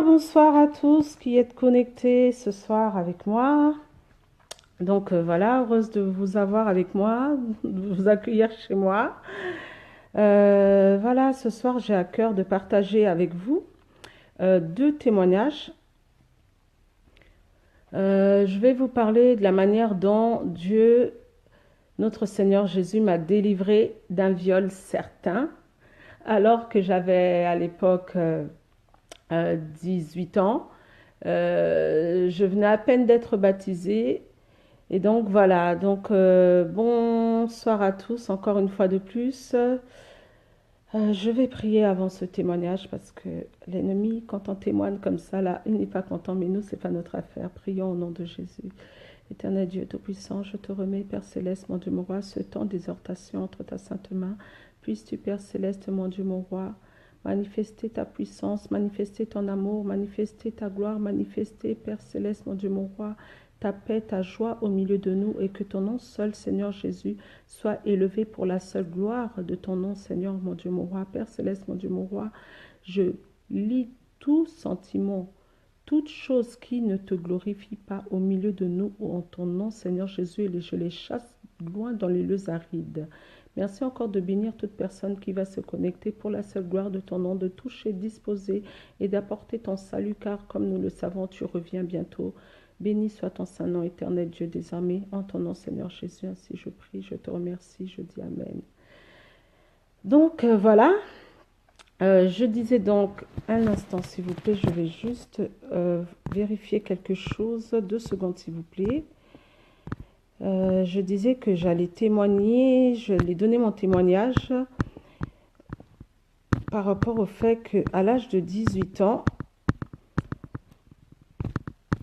Bonsoir à tous qui êtes connectés ce soir avec moi. Donc voilà, heureuse de vous avoir avec moi, de vous accueillir chez moi. Voilà, ce soir j'ai à cœur de partager avec vous deux témoignages. Je vais vous parler de la manière dont Dieu, notre Seigneur Jésus, m'a délivré d'un viol certain, alors que j'avais à l'époque 18 ans. Je venais à peine d'être baptisée. Et donc voilà, donc bonsoir à tous, encore une fois de plus. Je vais prier avant ce témoignage parce que l'ennemi, quand on témoigne comme ça, là, il n'est pas content, mais nous, c'est pas notre affaire. Prions au nom de Jésus. Éternel Dieu Tout-Puissant, je te remets, Père Céleste, mon Dieu, mon roi, ce temps d'exhortation entre ta sainte main. Puisses-tu, Père Céleste, mon Dieu, mon roi, manifester ta puissance, manifester ton amour, manifester ta gloire, manifester, Père Céleste, mon Dieu, mon roi, ta paix, ta joie au milieu de nous, et que ton nom seul, Seigneur Jésus, soit élevé pour la seule gloire de ton nom, Seigneur, mon Dieu, mon roi. Père Céleste, mon Dieu, mon roi, je lis tout sentiment, toute chose qui ne te glorifie pas au milieu de nous, ou en ton nom, Seigneur Jésus, et je les chasse loin dans les lieux arides. Merci encore de bénir toute personne qui va se connecter pour la seule gloire de ton nom, de toucher, disposer et d'apporter ton salut, car comme nous le savons, tu reviens bientôt. Béni soit ton saint nom, éternel Dieu des armées, en ton nom, Seigneur Jésus. Ainsi je prie, je te remercie, je dis Amen. Donc voilà, je disais donc, un instant s'il vous plaît, je vais juste vérifier quelque chose, 2 secondes s'il vous plaît. Je disais que j'allais témoigner, je vais donner mon témoignage par rapport au fait qu'à l'âge de 18 ans,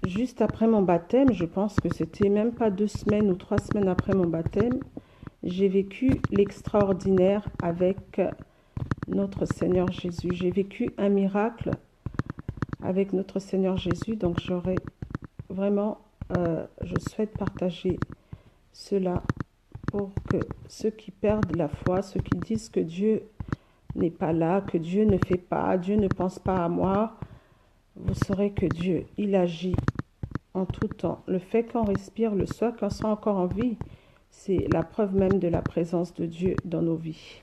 juste après mon baptême, je pense que c'était même pas 2 semaines ou 3 semaines après mon baptême, j'ai vécu l'extraordinaire avec notre Seigneur Jésus. J'ai vécu un miracle avec notre Seigneur Jésus, donc j'aurais vraiment, je souhaite partager cela pour que ceux qui perdent la foi, ceux qui disent que Dieu n'est pas là, que Dieu ne fait pas, Dieu ne pense pas à moi, vous saurez que Dieu, il agit en tout temps. Le fait qu'on respire, le soir qu'on soit encore en vie, c'est la preuve même de la présence de Dieu dans nos vies.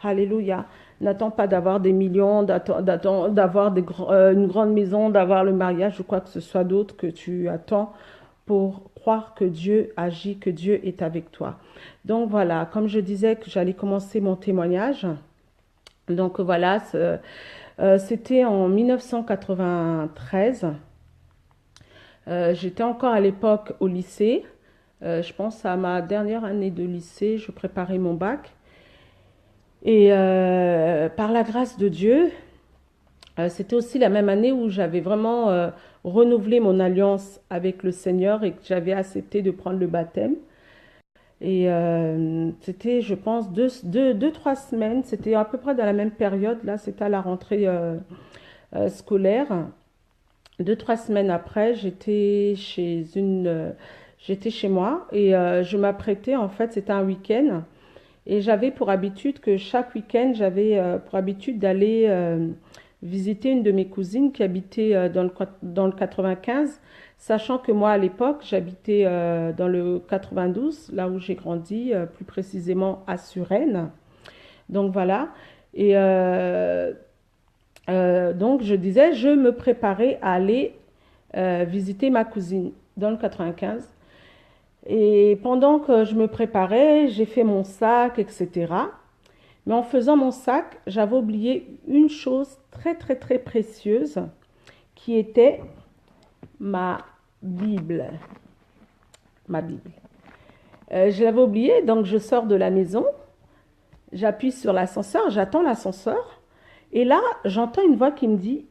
Alléluia. N'attends pas d'avoir des millions, d'avoir une grande maison, d'avoir le mariage ou quoi que ce soit d'autre que tu attends pour croire que Dieu agit, que Dieu est avec toi. Donc voilà, comme je disais que j'allais commencer mon témoignage. Donc voilà, c'était en 1993. J'étais encore à l'époque au lycée. Je pense à ma dernière année de lycée, je préparais mon bac. Et par la grâce de Dieu, c'était aussi la même année où j'avais vraiment renouvelé mon alliance avec le Seigneur et que j'avais accepté de prendre le baptême. Et c'était, je pense, 3 semaines. C'était à peu près dans la même période. Là, c'était à la rentrée scolaire. 2, 3 semaines après, j'étais chez moi et je m'apprêtais. En fait, c'était un week-end et j'avais pour habitude que chaque week-end, j'avais pour habitude d'aller visiter une de mes cousines qui habitait dans le 95, sachant que moi à l'époque, j'habitais dans le 92, là où j'ai grandi, plus précisément à Suresnes. Donc voilà. Et donc je disais, je me préparais à aller visiter ma cousine dans le 95. Et pendant que je me préparais, j'ai fait mon sac, etc. Mais en faisant mon sac, j'avais oublié une chose très très très précieuse qui était ma Bible. Ma Bible. Je l'avais oubliée, donc je sors de la maison, j'appuie sur l'ascenseur, j'attends l'ascenseur. Et là, j'entends une voix qui me dit,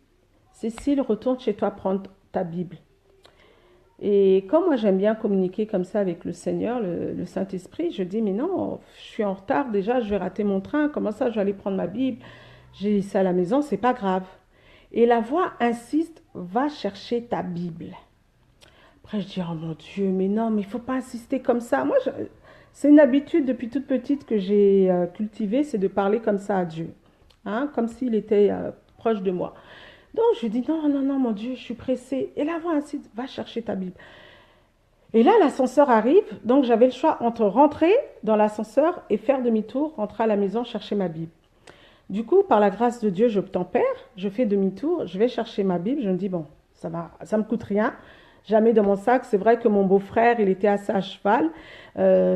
Cécile, retourne chez toi prendre ta Bible. Et comme moi j'aime bien communiquer comme ça avec le Seigneur, le Saint-Esprit, je dis mais non, je suis en retard déjà, je vais rater mon train, comment ça je vais aller prendre ma Bible, j'ai ça à la maison, c'est pas grave. Et la voix insiste, va chercher ta Bible. Après je dis oh mon Dieu, mais non, mais il faut pas insister comme ça. Moi, c'est une habitude depuis toute petite que j'ai cultivée, c'est de parler comme ça à Dieu, hein, comme s'il était proche de moi. Donc je lui dis non, non, non, mon Dieu, je suis pressée. Et la voix insiste, va chercher ta Bible. Et là, l'ascenseur arrive, donc j'avais le choix entre rentrer dans l'ascenseur et faire demi-tour, rentrer à la maison, chercher ma Bible. Du coup, par la grâce de Dieu, j'obtempère, je fais demi-tour, je vais chercher ma Bible, je me dis, bon, ça va, ça me coûte rien, jamais dans mon sac. C'est vrai que mon beau-frère, il était assez à cheval.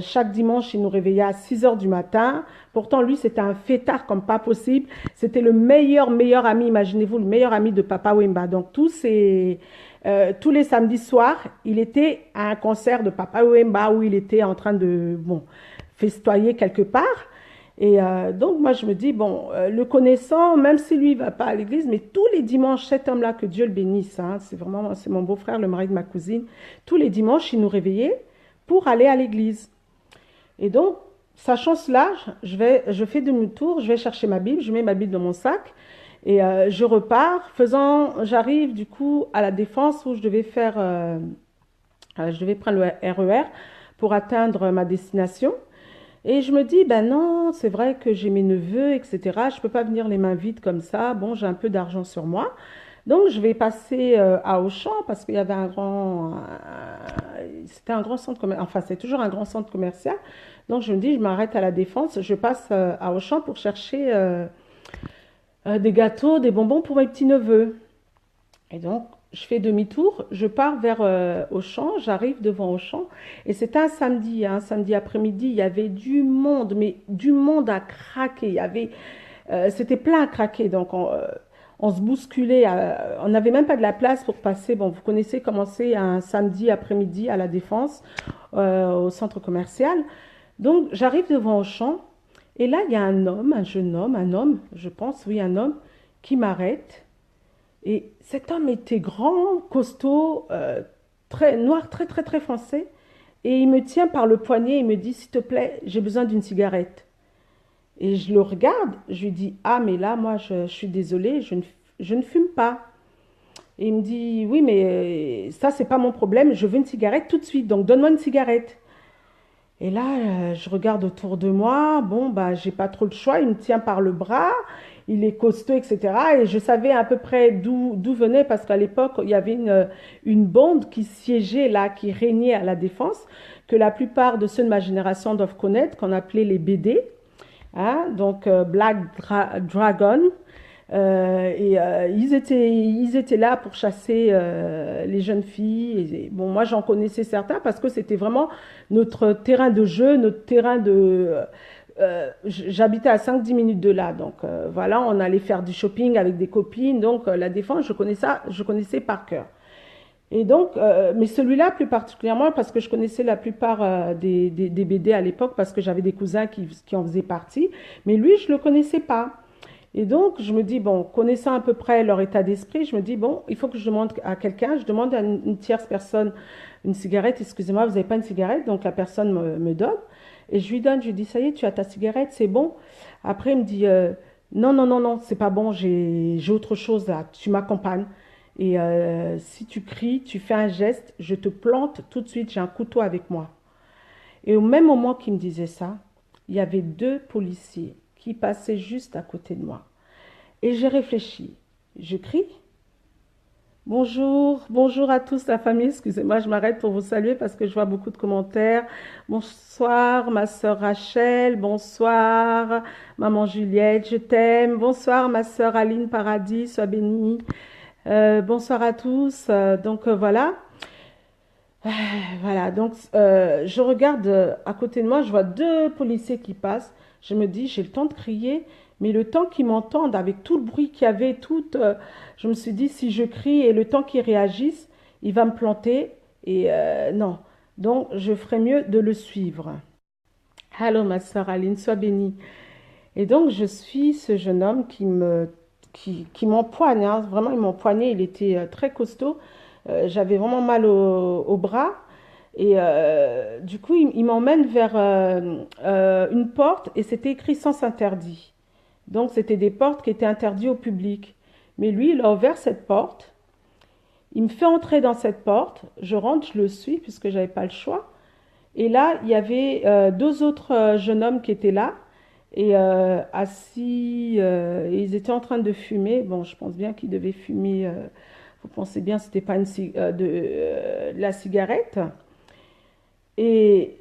Chaque dimanche, il nous réveillait à 6 heures du matin. Pourtant, lui, c'était un fêtard comme pas possible. C'était le meilleur ami, imaginez-vous, le meilleur ami de Papa Wemba. Donc, tous les samedis soirs, il était à un concert de Papa Wemba où il était en train de, bon, festoyer quelque part. Et donc, moi, je me dis, bon, le connaissant, même si lui, il ne va pas à l'église, mais tous les dimanches, cet homme-là, que Dieu le bénisse, hein, c'est mon beau-frère, le mari de ma cousine, tous les dimanches, il nous réveillait pour aller à l'église. Et donc, sachant cela, je fais demi-tour, je vais chercher ma Bible, je mets ma Bible dans mon sac et je repars. J'arrive du coup à la Défense où je devais prendre le RER pour atteindre ma destination. Et je me dis, ben non, c'est vrai que j'ai mes neveux, etc. Je ne peux pas venir les mains vides comme ça. Bon, j'ai un peu d'argent sur moi. Donc, je vais passer à Auchan parce qu'il y avait c'était un grand centre commercial. Enfin, c'est toujours un grand centre commercial. Donc, je me dis, je m'arrête à la Défense. Je passe à Auchan pour chercher des gâteaux, des bonbons pour mes petits-neveux. Et donc, je fais demi-tour, je pars vers Auchan, j'arrive devant Auchan, et c'était un samedi après-midi, il y avait du monde, mais du monde à craquer, c'était plein à craquer, donc on se bousculait, on n'avait même pas de la place pour passer, bon, vous connaissez comment c'est un samedi après-midi à la Défense, au centre commercial, donc j'arrive devant Auchan, et là, il y a un jeune homme, je pense, oui, un homme, qui m'arrête. Et cet homme était grand, costaud, très noir, très très très foncé. Et il me tient par le poignet et me dit, s'il te plaît, j'ai besoin d'une cigarette. Et je le regarde, je lui dis, ah mais là, moi, je suis désolée, je ne fume pas. Et il me dit, oui, mais ça, c'est pas mon problème, je veux une cigarette tout de suite, donc donne-moi une cigarette. Et là, je regarde autour de moi. Bon, bah, j'ai pas trop le choix. Il me tient par le bras. Il est costaud, etc. Et je savais à peu près d'où venait, parce qu'à l'époque, il y avait une bande qui siégeait là, qui régnait à la Défense, que la plupart de ceux de ma génération doivent connaître, qu'on appelait les BD, hein, donc Black Dragon. Ils étaient là pour chasser les jeunes filles. Et, bon, moi, j'en connaissais certains parce que c'était vraiment notre terrain de jeu, notre terrain de... j'habitais à 5-10 minutes de là. Donc, voilà, on allait faire du shopping avec des copines. Donc, la défense, je connaissais par cœur. Et donc, mais celui-là plus particulièrement parce que je connaissais la plupart des BD à l'époque parce que j'avais des cousins qui en faisaient partie. Mais lui, je ne le connaissais pas. Et donc, je me dis, bon, connaissant à peu près leur état d'esprit, je me dis, bon, il faut que je demande à quelqu'un, je demande à une tierce personne une cigarette, excusez-moi, vous n'avez pas une cigarette, donc la personne me donne, et je lui donne, je lui dis, ça y est, tu as ta cigarette, c'est bon. Après, il me dit, non, non, non, non, c'est pas bon, j'ai autre chose là, tu m'accompagnes. Et si tu cries, tu fais un geste, je te plante tout de suite, j'ai un couteau avec moi. Et au même moment qu'il me disait ça, il y avait deux policiers qui passaient juste à côté de moi. Et j'ai réfléchi. Je crie. Bonjour, bonjour à tous la famille. Excusez-moi, je m'arrête pour vous saluer parce que je vois beaucoup de commentaires. Bonsoir, ma sœur Rachel. Bonsoir, maman Juliette, je t'aime. Bonsoir, ma sœur Aline Paradis, sois bénie. Bonsoir à tous. Voilà. Voilà, donc je regarde à côté de moi, je vois deux policiers qui passent. Je me dis, j'ai le temps de crier, mais le temps qu'ils m'entendent avec tout le bruit qu'il y avait, je me suis dit, si je crie et le temps qu'ils réagissent, il va me planter. Et non, donc je ferais mieux de le suivre. Allô, ma sœur Aline, sois bénie. Et donc je suis ce jeune homme qui m'empoigne, hein. Vraiment, il m'empoignait, il était très costaud. J'avais vraiment mal au bras. Et du coup, il m'emmène vers une porte et c'était écrit sens interdit. Donc, c'était des portes qui étaient interdites au public. Mais lui, il a ouvert cette porte. Il me fait entrer dans cette porte. Je rentre, je le suis puisque je n'avais pas le choix. Et là, il y avait deux autres jeunes hommes qui étaient là et assis. Et ils étaient en train de fumer. Bon, je pense bien qu'ils devaient fumer. Vous pensez bien, c'était pas de la cigarette. Et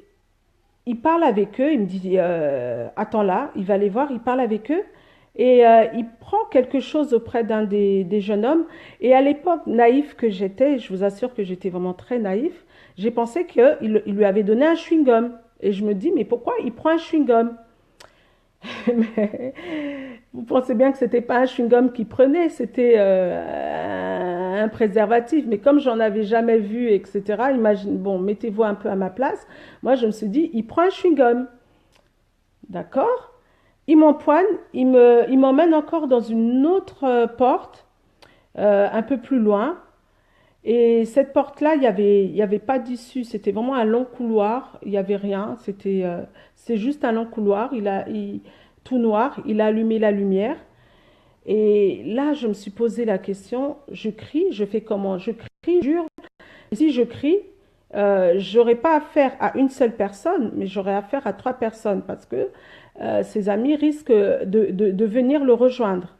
il parle avec eux, il me dit, attends là, il va aller voir, il parle avec eux. Et il prend quelque chose auprès d'un des jeunes hommes. Et à l'époque, naïf que j'étais, je vous assure que j'étais vraiment très naïf, j'ai pensé qu'il lui avait donné un chewing-gum. Et je me dis, mais pourquoi il prend un chewing-gum? Mais vous pensez bien que c'était pas un chewing-gum qu'il prenait, c'était un préservatif. Mais comme j'en avais jamais vu, etc., imagine, bon, mettez-vous un peu à ma place. Moi, je me suis dit, il prend un chewing-gum. D'accord? Il m'empoigne, il m'emmène encore dans une autre porte, un peu plus loin. Et cette porte-là, il y avait pas d'issue. C'était vraiment un long couloir. Il n'y avait rien. C'est juste un long couloir. Tout noir. Il a allumé la lumière. Et là, je me suis posé la question. Je crie. Je fais comment? Je crie, je jure. Et si je crie, j'aurais pas affaire à une seule personne, mais j'aurais affaire à trois personnes parce que ses amis risquent de venir le rejoindre.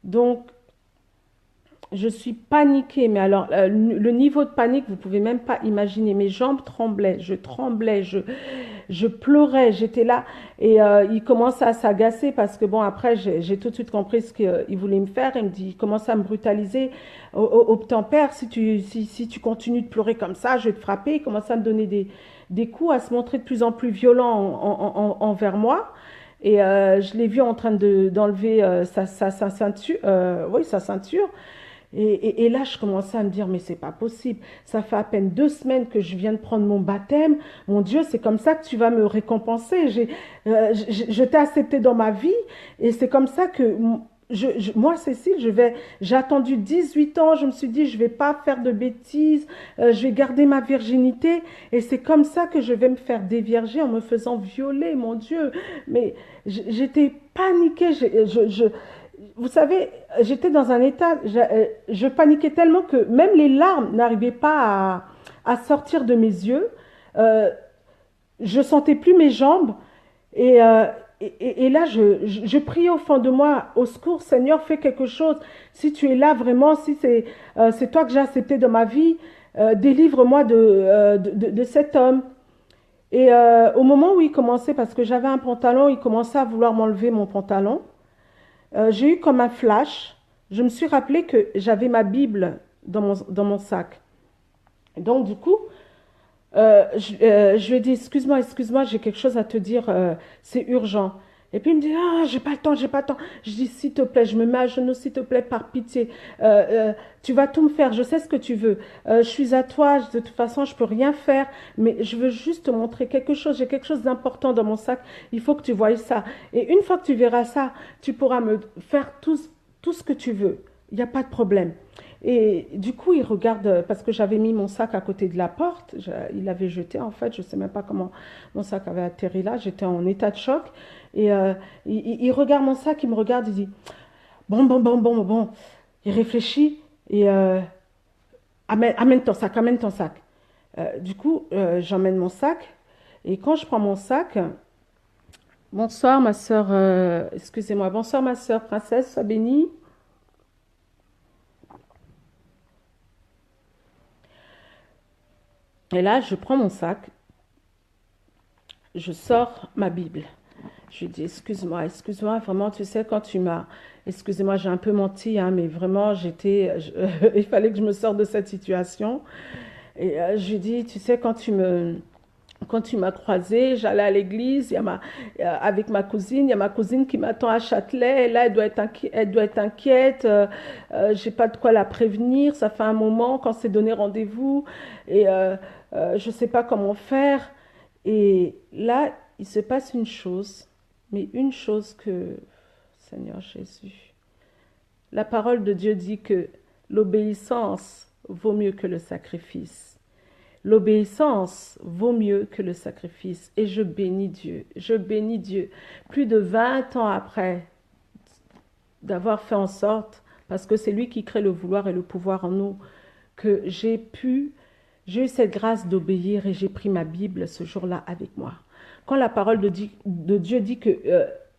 Donc, je suis paniquée, mais alors le niveau de panique, vous pouvez même pas imaginer. Mes jambes tremblais, je pleurais, j'étais là et il commence à s'agacer parce que bon après j'ai tout de suite compris ce qu'il voulait me faire. Il me dit, il commence à me brutaliser. Obtempère, si tu continues de pleurer comme ça, je vais te frapper. Il commence à me donner des coups, à se montrer de plus en plus violent envers moi. Et je l'ai vu en train d'enlever sa ceinture, oui, sa ceinture. Et là, je commençais à me dire, mais c'est pas possible. Ça fait à peine 2 semaines que je viens de prendre mon baptême. Mon Dieu, c'est comme ça que tu vas me récompenser. Je t'ai accepté dans ma vie et c'est comme ça que moi, Cécile, j'ai attendu 18 ans. Je me suis dit, je vais pas faire de bêtises. Je vais garder ma virginité et c'est comme ça que je vais me faire dévierger en me faisant violer, mon Dieu. Mais j'étais paniquée. Vous savez, j'étais dans un état, je paniquais tellement que même les larmes n'arrivaient pas à sortir de mes yeux. Euh, je sentais plus mes jambes et, et là, je priais au fond de moi, au secours, Seigneur, fais quelque chose. Si tu es là vraiment, si c'est toi que j'ai accepté dans ma vie, délivre-moi de cet homme. Et au moment où il commençait, parce que j'avais un pantalon, il commençait à vouloir m'enlever mon pantalon. j'ai eu comme un flash. Je me suis rappelé que j'avais ma Bible dans mon sac. Donc, du coup, je lui ai dit, excuse-moi, j'ai quelque chose à te dire, c'est urgent. Et puis il me dit, ah, j'ai pas le temps, j'ai pas le temps. Je dis, s'il te plaît, je me mets à genoux, s'il te plaît, par pitié. Tu vas tout me faire, je sais ce que tu veux. Je suis à toi, de toute façon, je peux rien faire, mais je veux juste te montrer quelque chose. J'ai quelque chose d'important dans mon sac, il faut que tu voies ça. Et une fois que tu verras ça, tu pourras me faire tout ce que tu veux. Il n'y a pas de problème. Et du coup, il regarde, parce que j'avais mis mon sac à côté de la porte, il l'avait jeté en fait, je ne sais même pas comment mon sac avait atterri là, j'étais en état de choc. Et il regarde mon sac, il me regarde, il dit, bon. Il réfléchit et amène ton sac, amène ton sac. Du coup, j'emmène mon sac et quand je prends mon sac, bonsoir ma soeur, excusez-moi, bonsoir ma soeur princesse, sois bénie. Et là, je prends mon sac, je sors ma Bible. Je lui dis, excuse-moi, vraiment, tu sais, quand tu m'as... Excusez-moi, j'ai un peu menti, hein, mais vraiment, il fallait que je me sorte de cette situation. Et je lui dis, tu sais, quand tu m'as croisée, j'allais à l'église, avec ma cousine, il y a ma cousine qui m'attend à Châtelet, et là, elle doit être inquiète, j'ai pas de quoi la prévenir, ça fait un moment qu'on s'est donné rendez-vous, et je sais pas comment faire. Et là, il se passe une chose, mais une chose que, Seigneur Jésus, la parole de Dieu dit que l'obéissance vaut mieux que le sacrifice. L'obéissance vaut mieux que le sacrifice. Et je bénis Dieu. Je bénis Dieu. Plus de 20 ans après d'avoir fait en sorte, parce que c'est lui qui crée le vouloir et le pouvoir en nous, que j'ai eu cette grâce d'obéir et j'ai pris ma Bible ce jour-là avec moi. Quand la parole de Dieu dit que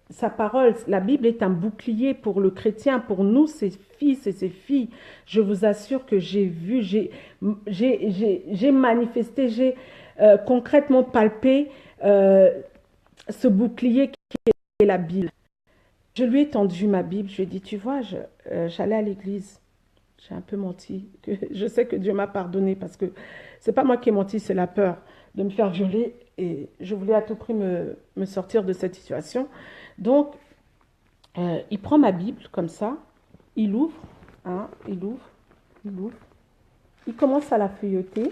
sa parole, la Bible est un bouclier pour le chrétien, pour nous, ses fils et ses filles, je vous assure que j'ai vu, j'ai manifesté, j'ai concrètement palpé ce bouclier qui est la Bible. Je lui ai tendu ma Bible, je lui ai dit, tu vois, j'allais à l'église. J'ai un peu menti. Je sais que Dieu m'a pardonné parce que c'est pas moi qui ai menti, c'est la peur de me faire violer. Et je voulais à tout prix me sortir de cette situation. Donc, il prend ma Bible comme ça, il ouvre, hein, il ouvre. Il commence à la feuilleter.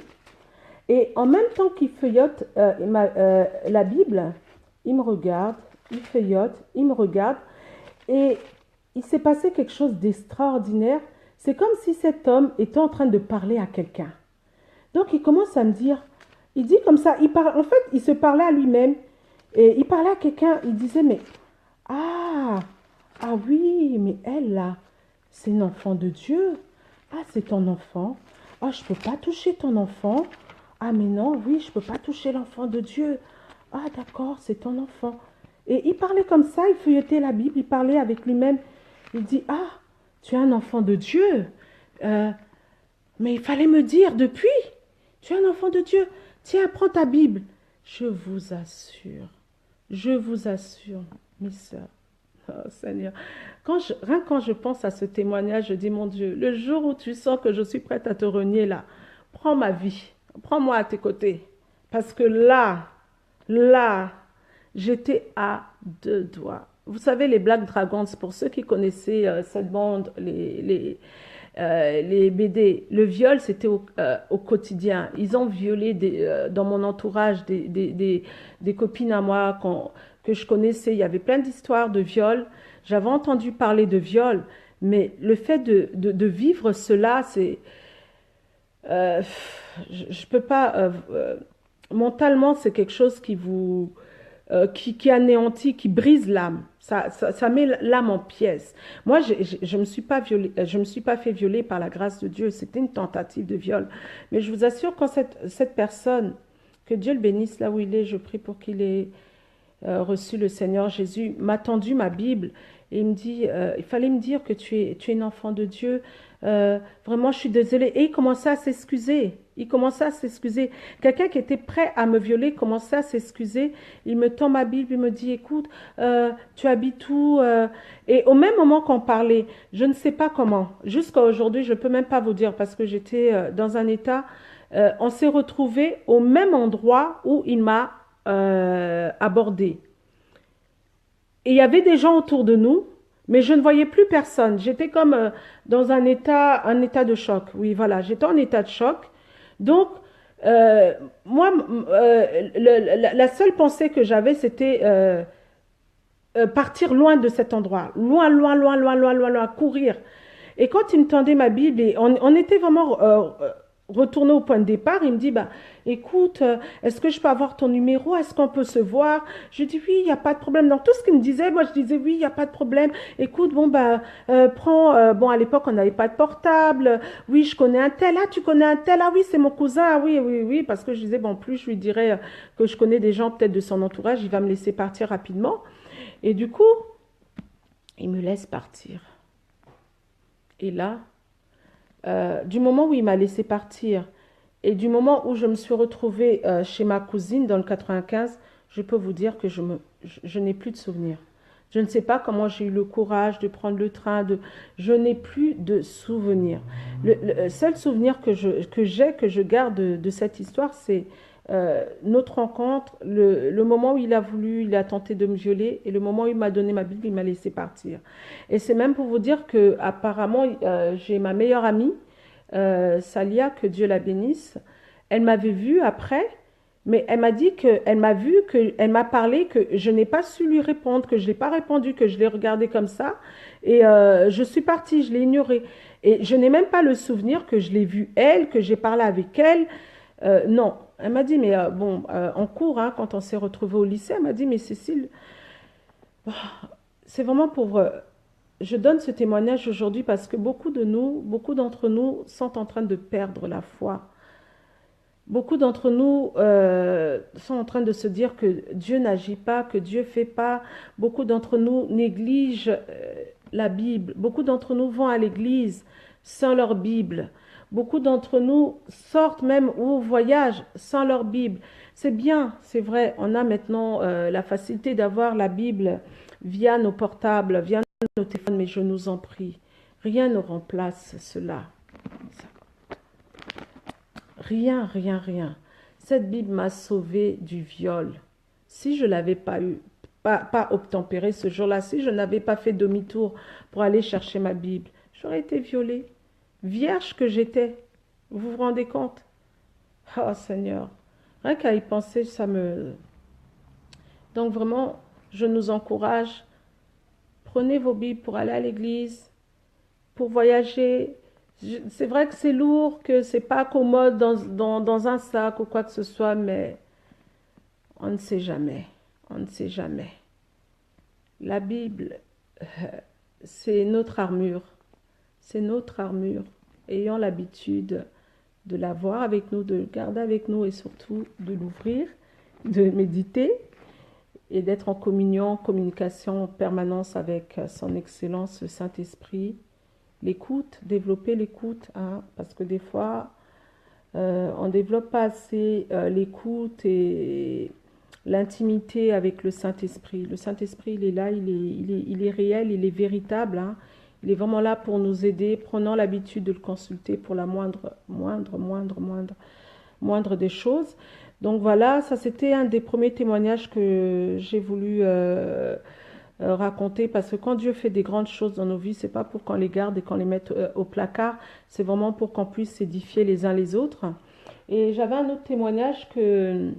Et en même temps qu'il feuillote la Bible, il me regarde, il feuillote, il me regarde. Et il s'est passé quelque chose d'extraordinaire. C'est comme si cet homme était en train de parler à quelqu'un. Donc il commence à me dire, il dit comme ça, en fait, il se parlait à lui-même. Et il parlait à quelqu'un, il disait, mais, ah, ah oui, mais elle là, c'est une enfant de Dieu. Ah, c'est ton enfant. Ah, je ne peux pas toucher ton enfant. Ah, mais non, oui, je ne peux pas toucher l'enfant de Dieu. Ah, d'accord, c'est ton enfant. Et il parlait comme ça, il feuilletait la Bible, il parlait avec lui-même. Il dit, ah, tu es un enfant de Dieu. Euh, mais il fallait me dire depuis, tu es un enfant de Dieu. Tiens, prends ta Bible. Je vous assure, mes sœurs. Oh Seigneur, rien quand je pense à ce témoignage, je dis, mon Dieu, le jour où tu sens que je suis prête à te renier là, prends ma vie, prends-moi à tes côtés. Parce que là, j'étais à deux doigts. Vous savez, les Black Dragons, pour ceux qui connaissaient cette bande, les BD, le viol, c'était au quotidien. Ils ont violé dans mon entourage des copines à moi que je connaissais. Il y avait plein d'histoires de viol. J'avais entendu parler de viol, mais le fait de vivre cela, c'est... euh, je ne peux pas... mentalement, c'est quelque chose qui anéantit, qui brise l'âme. Ça met l'âme en pièces. Moi, je me suis pas violée, je me suis pas fait violer par la grâce de Dieu. C'était une tentative de viol. Mais je vous assure, quand cette personne, que Dieu le bénisse là où il est, je prie pour qu'il ait reçu le Seigneur Jésus, m'a tendu ma Bible et il me dit, il fallait me dire que tu es une enfant de Dieu. Vraiment, je suis désolée. Et il commençait à s'excuser. Il commençait à s'excuser. Quelqu'un qui était prêt à me violer commençait à s'excuser. Il me tend ma Bible, il me dit, écoute, tu habites où Et au même moment qu'on parlait, je ne sais pas comment, jusqu'à aujourd'hui, je ne peux même pas vous dire parce que j'étais dans un état, on s'est retrouvé au même endroit où il m'a abordé. Et il y avait des gens autour de nous, mais je ne voyais plus personne. J'étais comme dans un état de choc. Oui, voilà, j'étais en état de choc. Donc, euh, moi, la seule pensée que j'avais, c'était partir loin de cet endroit. Loin, loin, loin, loin, loin, loin, loin, courir. Et quand il me tendait ma Bible, et on était vraiment retourné au point de départ, il me dit, bah, écoute, est-ce que je peux avoir ton numéro? Est-ce qu'on peut se voir? Je dis, oui, il n'y a pas de problème. Dans tout ce qu'il me disait, moi, je disais, oui, il n'y a pas de problème. Écoute, bon, bah, prends, bon, à l'époque, on n'avait pas de portable. Oui, je connais un tel. Ah, tu connais un tel? Ah oui, c'est mon cousin. Ah oui, oui, oui. Parce que je disais, bon, plus je lui dirais que je connais des gens peut-être de son entourage, il va me laisser partir rapidement. Et du coup, il me laisse partir. Et là, du moment où il m'a laissé partir et du moment où je me suis retrouvée chez ma cousine dans le 95, je peux vous dire que je n'ai plus de souvenirs. Je ne sais pas comment j'ai eu le courage de prendre le train, je n'ai plus de souvenirs. Le seul souvenir que je garde de cette histoire, c'est notre rencontre, le moment où il a tenté de me violer et le moment où il m'a donné ma Bible, il m'a laissé partir. Et c'est même pour vous dire que apparemment j'ai ma meilleure amie, Salia, que Dieu la bénisse. Elle m'avait vue après, mais elle m'a dit qu'elle m'a vu, qu'elle m'a parlé, que je n'ai pas su lui répondre, que je n'ai pas répondu, que je l'ai regardé comme ça. Et je suis partie, je l'ai ignorée. Et je n'ai même pas le souvenir que je l'ai vue elle, que j'ai parlé avec elle. Non, elle m'a dit, mais bon, en cours, hein, quand on s'est retrouvés au lycée, elle m'a dit, mais Cécile, c'est vraiment pour... je donne ce témoignage aujourd'hui parce que beaucoup d'entre nous sont en train de perdre la foi. Beaucoup d'entre nous sont en train de se dire que Dieu n'agit pas, que Dieu ne fait pas. Beaucoup d'entre nous négligent la Bible. Beaucoup d'entre nous vont à l'église sans leur Bible. Beaucoup d'entre nous sortent même ou voyagent sans leur Bible. C'est bien, c'est vrai, on a maintenant la facilité d'avoir la Bible via nos portables, via nos téléphones, mais je nous en prie, rien ne remplace cela. Rien, rien, rien. Cette Bible m'a sauvée du viol. Si je l'avais pas eu, pas obtempéré ce jour-là, si je n'avais pas fait demi-tour pour aller chercher ma Bible, j'aurais été violée. Vierge que j'étais. Vous vous rendez compte? Oh Seigneur, rien qu'à y penser, ça me... Donc vraiment, je nous encourage. Prenez vos Bibles pour aller à l'église, pour voyager. C'est vrai que c'est lourd, que c'est pas commode dans un sac ou quoi que ce soit, mais on ne sait jamais. On ne sait jamais. La Bible, c'est notre armure. C'est notre armure. Ayons l'habitude de l'avoir avec nous, de le garder avec nous et surtout de l'ouvrir, de méditer et d'être en communion, communication en permanence avec son Excellence, le Saint-Esprit. L'écoute, développer l'écoute, hein, parce que des fois, on ne développe pas assez l'écoute et l'intimité avec le Saint-Esprit. Le Saint-Esprit, il est là, il est réel, il est véritable, hein. Il est vraiment là pour nous aider. Prenons l'habitude de le consulter pour la moindre des choses. Donc voilà, ça c'était un des premiers témoignages que j'ai voulu raconter parce que quand Dieu fait des grandes choses dans nos vies, c'est pas pour qu'on les garde et qu'on les mette au placard, c'est vraiment pour qu'on puisse s'édifier les uns les autres. Et j'avais un autre témoignage que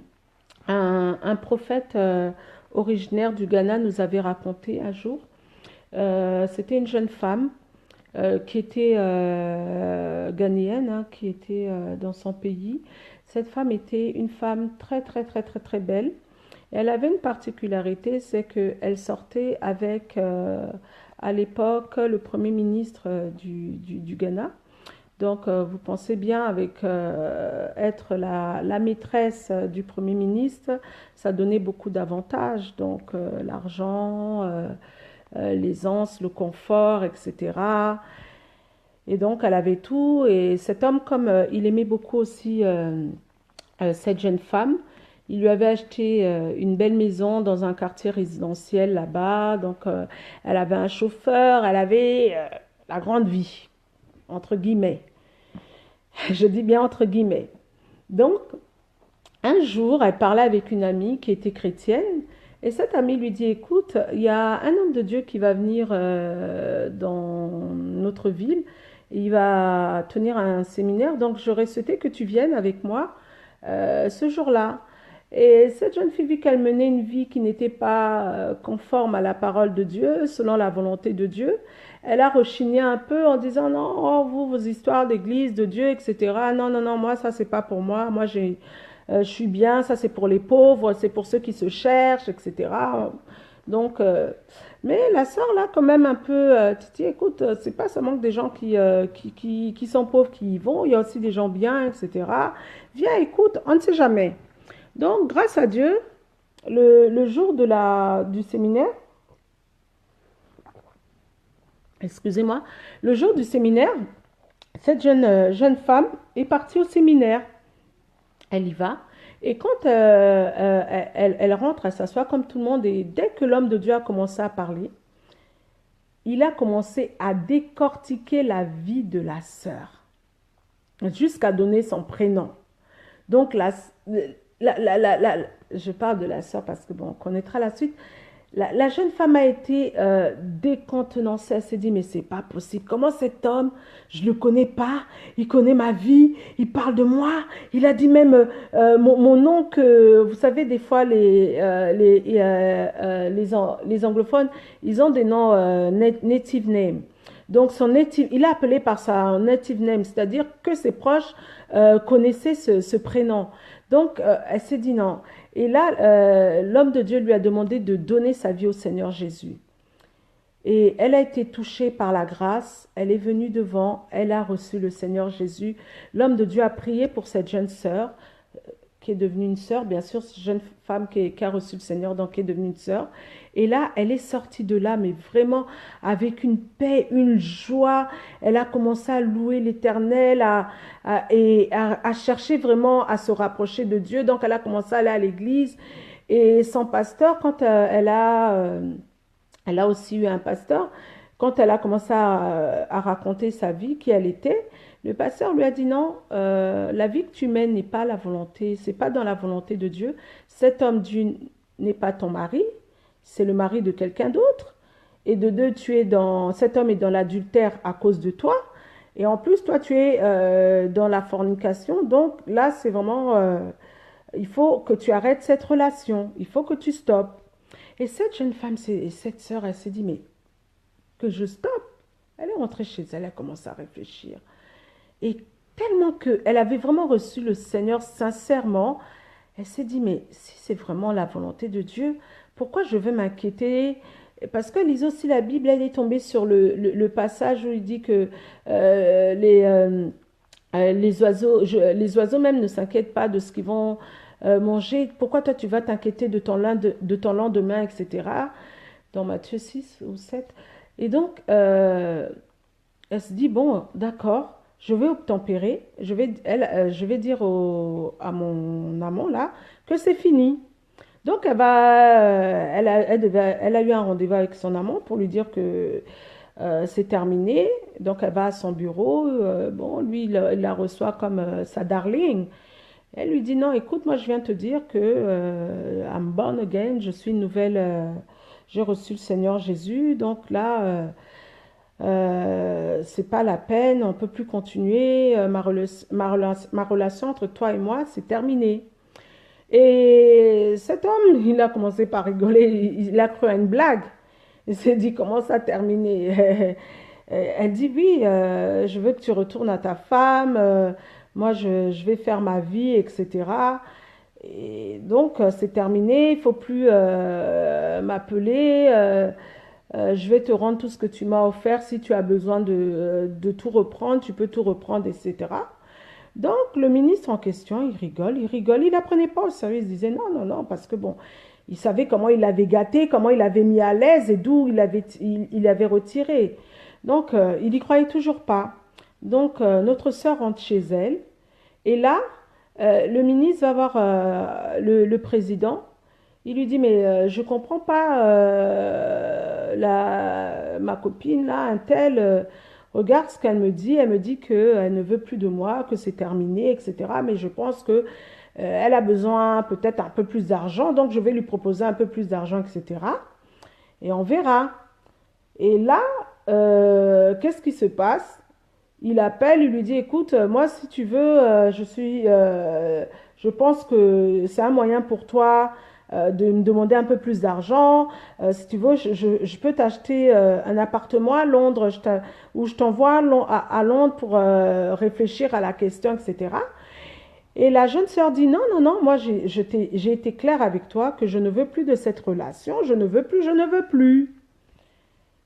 un prophète originaire du Ghana nous avait raconté un jour. C'était une jeune femme qui était ghanéenne, hein, qui était dans son pays. Cette femme était une femme très, très, très, très, très belle. Et elle avait une particularité, c'est qu'elle sortait avec, à l'époque, le premier ministre du Ghana. Donc, vous pensez bien, avec être la maîtresse du Premier ministre, ça donnait beaucoup d'avantages. Donc, l'argent, l'aisance, le confort, etc. Et donc, elle avait tout. Et cet homme, comme il aimait beaucoup aussi cette jeune femme, il lui avait acheté une belle maison dans un quartier résidentiel là-bas. Donc, elle avait un chauffeur, elle avait la grande vie, entre guillemets. Je dis bien entre guillemets. Donc, un jour, elle parlait avec une amie qui était chrétienne. Et cette amie lui dit, écoute, il y a un homme de Dieu qui va venir dans notre ville. Il va tenir un séminaire. Donc, j'aurais souhaité que tu viennes avec moi ce jour-là. Et cette jeune fille, vu qu'elle menait une vie qui n'était pas conforme à la parole de Dieu, selon la volonté de Dieu, elle a rechigné un peu en disant non, oh, vous, vos histoires d'église, de Dieu, etc. Non, non, non, moi, ça, c'est pas pour moi. Moi, je suis bien, ça, c'est pour les pauvres, c'est pour ceux qui se cherchent, etc. Donc, mais la sœur, là, quand même, un peu, Titi, écoute, c'est pas seulement que des gens qui sont pauvres qui y vont, il y a aussi des gens bien, etc. Viens, écoute, on ne sait jamais. Donc, grâce à Dieu, le jour du séminaire, excusez-moi, le jour du séminaire, cette jeune femme est partie au séminaire. Elle y va. Et quand elle rentre, elle s'assoit comme tout le monde. Et dès que l'homme de Dieu a commencé à parler, il a commencé à décortiquer la vie de la sœur, jusqu'à donner son prénom. Donc, je parle de la sœur parce que bon, on connaîtra la suite. La jeune femme a été décontenancée. Elle s'est dit, mais c'est pas possible. Comment cet homme, je le connais pas, il connaît ma vie, il parle de moi. Il a dit même mon nom que, vous savez, des fois, les anglophones, ils ont des noms native name. Donc, il a appelé par sa native name, c'est-à-dire que ses proches connaissaient ce prénom. Donc, elle s'est dit non. Et là, l'homme de Dieu lui a demandé de donner sa vie au Seigneur Jésus. Et elle a été touchée par la grâce, elle est venue devant, elle a reçu le Seigneur Jésus. L'homme de Dieu a prié pour cette jeune sœur, qui est devenue une sœur, bien sûr, cette jeune femme qui a reçu le Seigneur, donc qui est devenue une sœur. Et là, elle est sortie de là, mais vraiment avec une paix, une joie. Elle a commencé à louer l'Éternel et à chercher vraiment à se rapprocher de Dieu. Donc, elle a commencé à aller à l'église. Et son pasteur, quand elle a aussi eu un pasteur, quand elle a commencé à raconter sa vie, qui elle était, le pasteur lui a dit non, la vie que tu mènes n'est pas la volonté, c'est pas dans la volonté de Dieu. Cet homme d'une n'est pas ton mari, c'est le mari de quelqu'un d'autre. Et de deux, cet homme est dans l'adultère à cause de toi. Et en plus, toi, tu es dans la fornication. Donc là, c'est vraiment, il faut que tu arrêtes cette relation. Il faut que tu stoppes. Et cette jeune femme, cette sœur, elle s'est dit, mais que je stoppe. Elle est rentrée chez elle, elle a commencé à réfléchir. Et tellement qu'elle avait vraiment reçu le Seigneur sincèrement, elle s'est dit, mais si c'est vraiment la volonté de Dieu, pourquoi je vais m'inquiéter? Parce que lisez aussi la Bible, elle est tombée sur le passage où il dit que les oiseaux même ne s'inquiètent pas de ce qu'ils vont manger. Pourquoi toi tu vas t'inquiéter de ton lendemain, etc. Dans Matthieu 6 ou 7. Et donc, elle se dit, bon, d'accord, je vais obtempérer, je vais dire à mon amant là que c'est fini. Donc, elle a eu un rendez-vous avec son amant pour lui dire que c'est terminé. Donc, elle va à son bureau. Bon, lui, il la reçoit comme sa darling. Elle lui dit, non, écoute, moi, je viens te dire que I'm born again, je suis une nouvelle, j'ai reçu le Seigneur Jésus. Donc là, c'est pas la peine, on peut plus continuer. Ma relation entre toi et moi, c'est terminé. Et cet homme, il a commencé par rigoler, il a cru à une blague. Il s'est dit, comment ça terminé? Elle dit, oui, je veux que tu retournes à ta femme, moi je vais faire ma vie, etc. Et donc, c'est terminé, il ne faut plus m'appeler, je vais te rendre tout ce que tu m'as offert, si tu as besoin de tout reprendre, tu peux tout reprendre, etc. Donc, le ministre en question, il rigole, il n'apprenait pas au sérieux, il se disait non, non, non, parce que bon, il savait comment il l'avait gâté, comment il l'avait mis à l'aise et d'où il avait retiré. Donc, il n'y croyait toujours pas. Donc, notre sœur rentre chez elle. Et là, le ministre va voir le président. Il lui dit, mais je comprends pas, ma copine là, un tel, regarde ce qu'elle me dit. Elle me dit qu'elle ne veut plus de moi, que c'est terminé, etc. Mais je pense que elle a besoin peut-être un peu plus d'argent, donc je vais lui proposer un peu plus d'argent, etc. Et on verra. Et là, qu'est-ce qui se passe? Il appelle, il lui dit, écoute, moi, si tu veux, je pense que c'est un moyen pour toi de me demander un peu plus d'argent. Si tu veux, je peux t'acheter un appartement à Londres, ou je t'envoie à Londres pour réfléchir à la question, etc. Et la jeune sœur dit, non, non, non, moi, j'ai été claire avec toi que je ne veux plus de cette relation, je ne veux plus, je ne veux plus.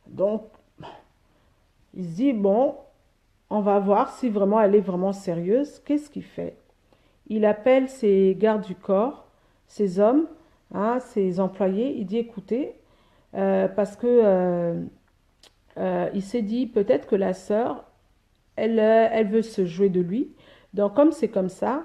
Donc, il se dit, bon, on va voir si vraiment elle est vraiment sérieuse. Qu'est-ce qu'il fait? Il appelle ses gardes du corps, ses hommes, hein, ses employés. Il dit, écoutez, parce que il s'est dit peut-être que la sœur, elle veut se jouer de lui. Donc comme c'est comme ça,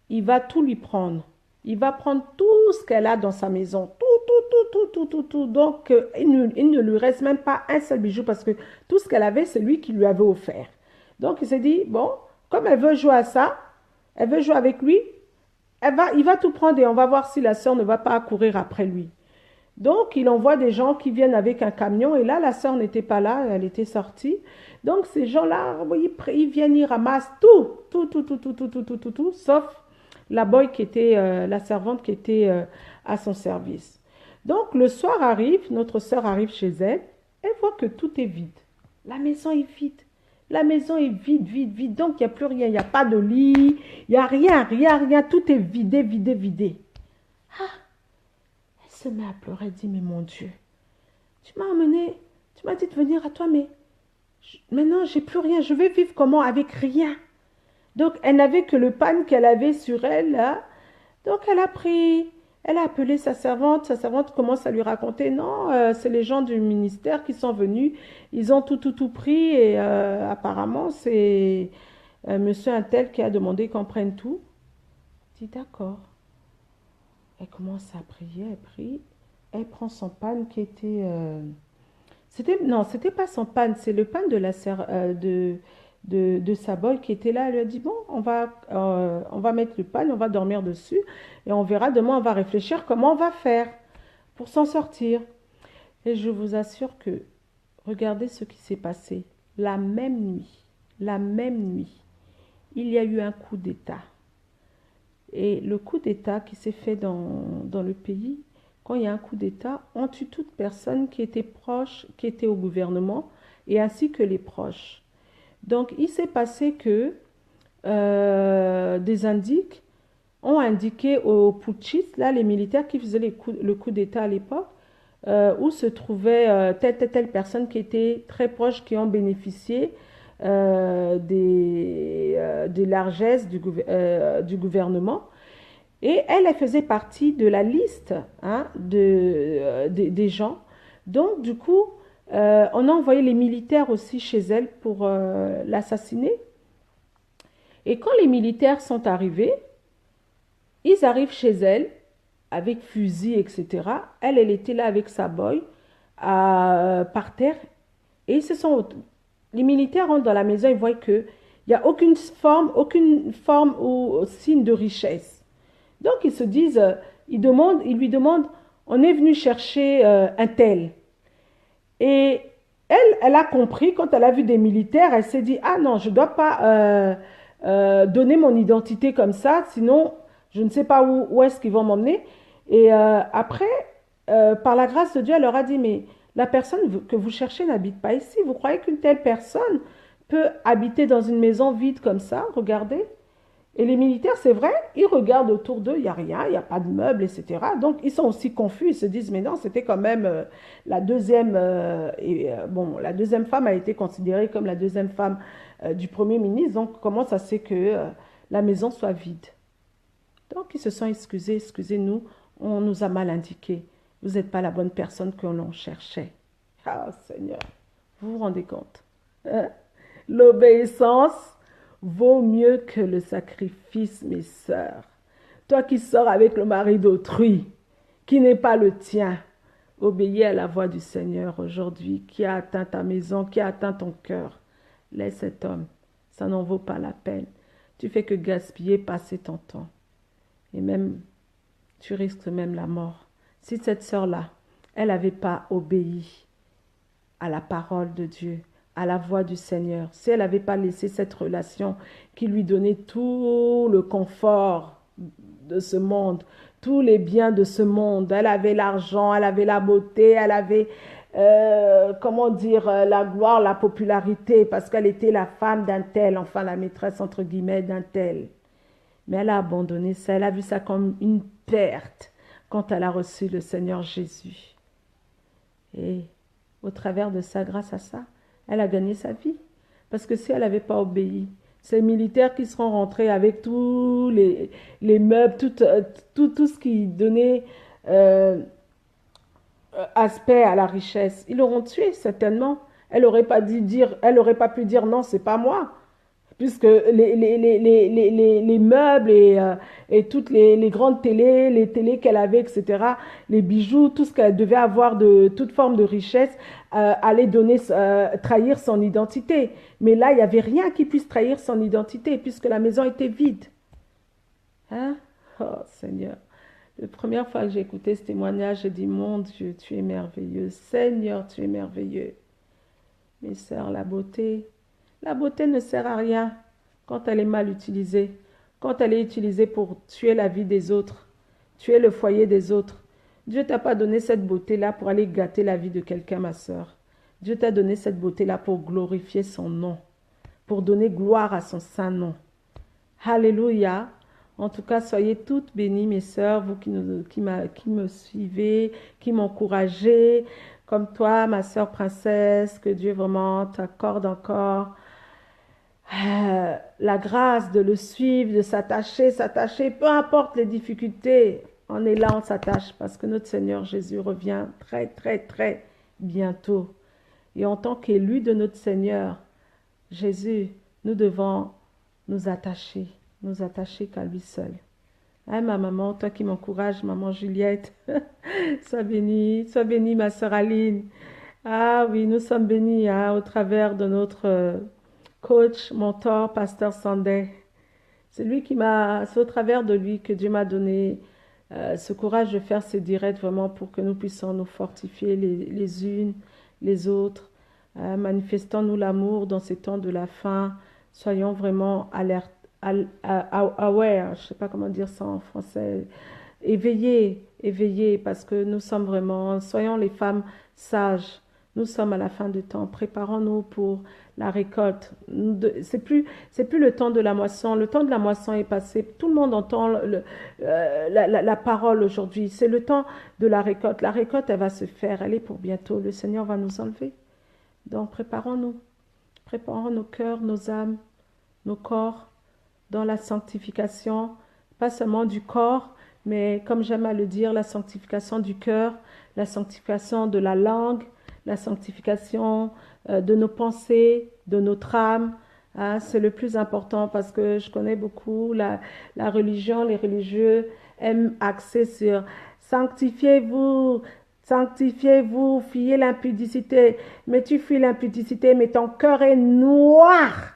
il va tout lui prendre. Il va prendre tout ce qu'elle a dans sa maison, tout, tout, tout, tout, tout, tout, tout. Donc il ne lui reste même pas un seul bijou parce que tout ce qu'elle avait, c'est lui qui lui avait offert. Donc il s'est dit, bon, comme elle veut jouer à ça, elle veut jouer avec lui, il va tout prendre et on va voir si la sœur ne va pas courir après lui. Donc, il envoie des gens qui viennent avec un camion et là, la sœur n'était pas là, elle était sortie. Donc, ces gens-là, ils viennent, ils ramassent tout, tout, tout, tout, tout, tout, tout, tout, tout, tout, sauf la boy qui était, la servante qui était à son service. Donc, le soir arrive, notre sœur arrive chez elle, elle voit que tout est vide. La maison est vide. La maison est vide, vide, vide. Donc, il n'y a plus rien. Il n'y a pas de lit. Il n'y a rien, rien, rien. Tout est vidé, vidé, vidé. Ah, elle se met à pleurer. Elle dit, mais mon Dieu, tu m'as emmené, tu m'as dit de venir à toi, mais maintenant, j'ai plus rien. Je vais vivre comment avec rien? Donc, elle n'avait que le pan qu'elle avait sur elle, là. Donc, elle a appelé sa servante. Sa servante commence à lui raconter, non, c'est les gens du ministère qui sont venus. Ils ont tout, tout, tout pris et apparemment, c'est monsieur un tel qui a demandé qu'on prenne tout. Elle dit, d'accord. Elle commence à prier, elle prie. Elle prend son pan qui était... non, c'était pas son pan, c'est le pan de la de sa boy qui était là. Elle lui a dit, bon, on va mettre le pan, on va dormir dessus et on verra demain, on va réfléchir comment on va faire pour s'en sortir. Et je vous assure que, regardez ce qui s'est passé. La même nuit, il y a eu un coup d'État. Et le coup d'État qui s'est fait dans le pays, quand il y a un coup d'État, on tue toute personne qui était proche, qui était au gouvernement, et ainsi que les proches. Donc, il s'est passé que des indiques ont indiqué aux putschistes, là, les militaires qui faisaient le coup d'État à l'époque, où se trouvait telle personne qui était très proche, qui ont bénéficié des largesses du gouvernement. Et elle faisait partie de la liste, hein, des gens. Donc, du coup, on a envoyé les militaires aussi chez elle pour l'assassiner. Et quand les militaires sont arrivés, ils arrivent chez elle avec fusil, etc. Elle était là avec sa boy par terre. Et les militaires rentrent dans la maison et voient qu'il n'y a aucune forme ou signe de richesse. Donc ils se disent, ils lui demandent, on est venu chercher un tel. Et elle a compris, quand elle a vu des militaires, elle s'est dit, ah non, je ne dois pas donner mon identité comme ça, sinon je ne sais pas où est-ce qu'ils vont m'emmener. Et après, par la grâce de Dieu, elle leur a dit, mais la personne que vous cherchez n'habite pas ici. Vous croyez qu'une telle personne peut habiter dans une maison vide comme ça? Regardez. Et les militaires, c'est vrai, ils regardent autour d'eux, il n'y a rien, il n'y a pas de meubles, etc. Donc, ils sont aussi confus, ils se disent, mais non, c'était quand même la deuxième, bon, la deuxième femme a été considérée comme la deuxième femme du Premier ministre, donc comment ça se fait que la maison soit vide? Donc, ils se sont excusés, excusez-nous, on nous a mal indiqué, vous n'êtes pas la bonne personne que l'on cherchait. Ah, Seigneur, vous vous rendez compte, hein? L'obéissance vaut mieux que le sacrifice, mes sœurs. Toi qui sors avec le mari d'autrui, qui n'est pas le tien, obéis à la voix du Seigneur aujourd'hui, qui a atteint ta maison, qui a atteint ton cœur. Laisse cet homme, ça n'en vaut pas la peine. Tu fais que gaspiller, passer ton temps. Et même, tu risques même la mort. Si cette sœur-là, elle n'avait pas obéi à la parole de Dieu, à la voix du Seigneur, si elle n'avait pas laissé cette relation qui lui donnait tout le confort de ce monde, tous les biens de ce monde, elle avait l'argent, elle avait la beauté, elle avait, comment dire, la gloire, la popularité, parce qu'elle était la femme d'un tel, enfin la maîtresse entre guillemets d'un tel. Mais elle a abandonné ça, elle a vu ça comme une perte quand elle a reçu le Seigneur Jésus. Et au travers de ça, grâce à ça, elle a gagné sa vie. Parce que si elle n'avait pas obéi, ces militaires qui seront rentrés avec tous les meubles, tout ce qui donnait aspect à la richesse, ils l'auront tué certainement. Elle n'aurait pas elle aurait pas pu dire non, c'est pas moi. Puisque les meubles et toutes les grandes télés, les télés qu'elle avait, etc., les bijoux, tout ce qu'elle devait avoir de toute forme de richesse, allait trahir son identité. Mais là, il n'y avait rien qui puisse trahir son identité, puisque la maison était vide. Hein? Oh Seigneur. La première fois que j'ai écouté ce témoignage, j'ai dit, mon Dieu, tu es merveilleux. Seigneur, tu es merveilleux. Mes sœurs, la beauté ne sert à rien quand elle est mal utilisée, quand elle est utilisée pour tuer la vie des autres, tuer le foyer des autres. Dieu t'a pas donné cette beauté-là pour aller gâter la vie de quelqu'un, ma sœur. Dieu t'a donné cette beauté-là pour glorifier son nom, pour donner gloire à son saint nom. Alléluia. En tout cas, soyez toutes bénies, mes sœurs, vous qui me suivez, qui m'encouragez, comme toi, ma sœur princesse, que Dieu vraiment t'accorde encore la grâce de le suivre, de s'attacher, peu importe les difficultés. On est là, on s'attache parce que notre Seigneur Jésus revient très, très, très bientôt. Et en tant qu'élus de notre Seigneur Jésus, nous devons nous attacher qu'à lui seul. Hein, ma maman, toi qui m'encourages, maman Juliette, sois bénie, ma sœur Aline. Ah oui, nous sommes bénis hein, au travers de notre coach, mentor, pasteur Sunday. C'est au travers de lui que Dieu m'a donné ce courage de faire ces directs vraiment pour que nous puissions nous fortifier les unes, les autres, manifestons-nous l'amour dans ces temps de la fin, soyons vraiment alertes, aware, je ne sais pas comment dire ça en français, éveillés, parce que nous sommes vraiment, soyons les femmes sages. Nous sommes à la fin du temps. Préparons-nous pour la récolte. C'est plus le temps de la moisson. Le temps de la moisson est passé. Tout le monde entend la parole aujourd'hui. C'est le temps de la récolte. La récolte, elle va se faire. Elle est pour bientôt. Le Seigneur va nous enlever. Donc, préparons-nous. Préparons nos cœurs, nos âmes, nos corps dans la sanctification. Pas seulement du corps, mais comme j'aime à le dire, la sanctification du cœur, la sanctification de la langue, la sanctification de nos pensées, de notre âme. Hein, c'est le plus important parce que je connais beaucoup la religion, les religieux aiment axer sur sanctifiez-vous, sanctifiez-vous, fuyez l'impudicité. Mais tu fuis l'impudicité, mais ton cœur est noir,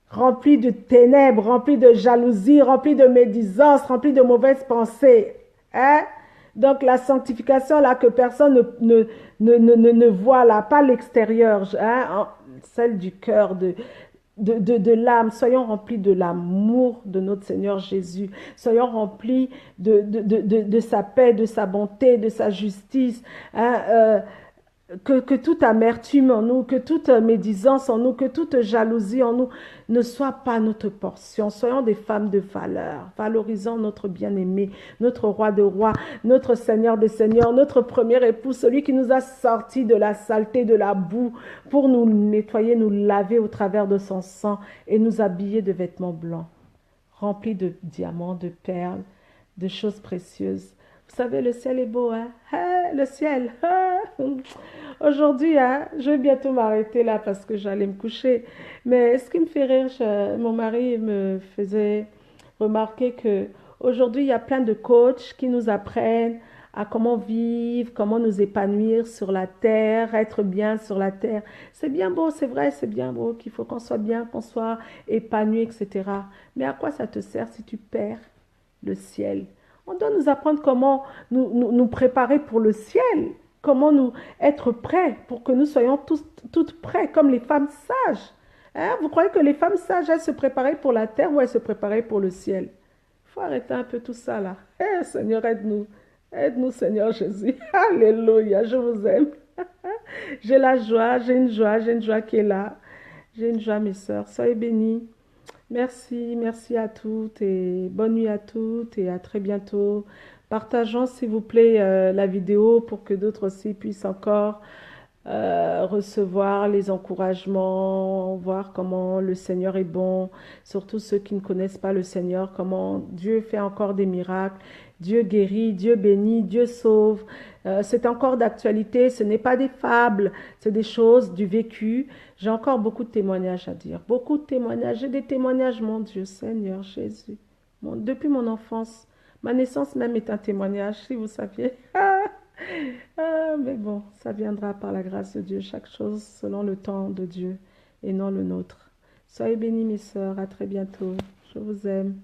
rempli de ténèbres, rempli de jalousie, rempli de médisance, rempli de mauvaises pensées. Hein? Donc la sanctification là que personne ne voit là, pas l'extérieur, hein, celle du cœur, de l'âme. Soyons remplis de l'amour de notre Seigneur Jésus. Soyons remplis de sa paix, de sa bonté, de sa justice. Hein, que toute amertume en nous, que toute médisance en nous, que toute jalousie en nous ne soit pas notre portion. Soyons des femmes de valeur, valorisant notre bien-aimé, notre roi de rois, notre Seigneur des seigneurs, notre premier époux, celui qui nous a sortis de la saleté, de la boue, pour nous nettoyer, nous laver au travers de son sang et nous habiller de vêtements blancs, remplis de diamants, de perles, de choses précieuses. Vous savez, le ciel est beau, hein? Ah, le ciel! Ah. Aujourd'hui, hein, je vais bientôt m'arrêter là parce que j'allais me coucher. Mais ce qui me fait rire, mon mari me faisait remarquer que aujourd'hui, il y a plein de coachs qui nous apprennent à comment vivre, comment nous épanouir sur la terre, être bien sur la terre. C'est bien beau, c'est vrai, c'est bien beau qu'il faut qu'on soit bien, qu'on soit épanoui, etc. Mais à quoi ça te sert si tu perds le ciel? On doit nous apprendre comment nous préparer pour le ciel, comment nous être prêts pour que nous soyons tous, toutes prêts, comme les femmes sages. Hein? Vous croyez que les femmes sages, elles se préparaient pour la terre ou elles se préparaient pour le ciel? Il faut arrêter un peu tout ça là. Eh, Seigneur, aide-nous. Aide-nous, Seigneur Jésus. Alléluia, je vous aime. J'ai la joie, j'ai une joie qui est là. J'ai une joie, mes sœurs. Soyez bénis. Merci, merci à toutes et bonne nuit à toutes et à très bientôt. Partageons s'il vous plaît la vidéo pour que d'autres aussi puissent encore recevoir les encouragements, voir comment le Seigneur est bon, surtout ceux qui ne connaissent pas le Seigneur, comment Dieu fait encore des miracles, Dieu guérit, Dieu bénit, Dieu sauve. C'est encore d'actualité, ce n'est pas des fables, c'est des choses du vécu. J'ai encore beaucoup de témoignages à dire, beaucoup de témoignages. J'ai des témoignages, mon Dieu, Seigneur Jésus. Depuis mon enfance, ma naissance même est un témoignage, si vous saviez. Mais bon, ça viendra par la grâce de Dieu, chaque chose selon le temps de Dieu et non le nôtre. Soyez bénis, mes sœurs, à très bientôt. Je vous aime.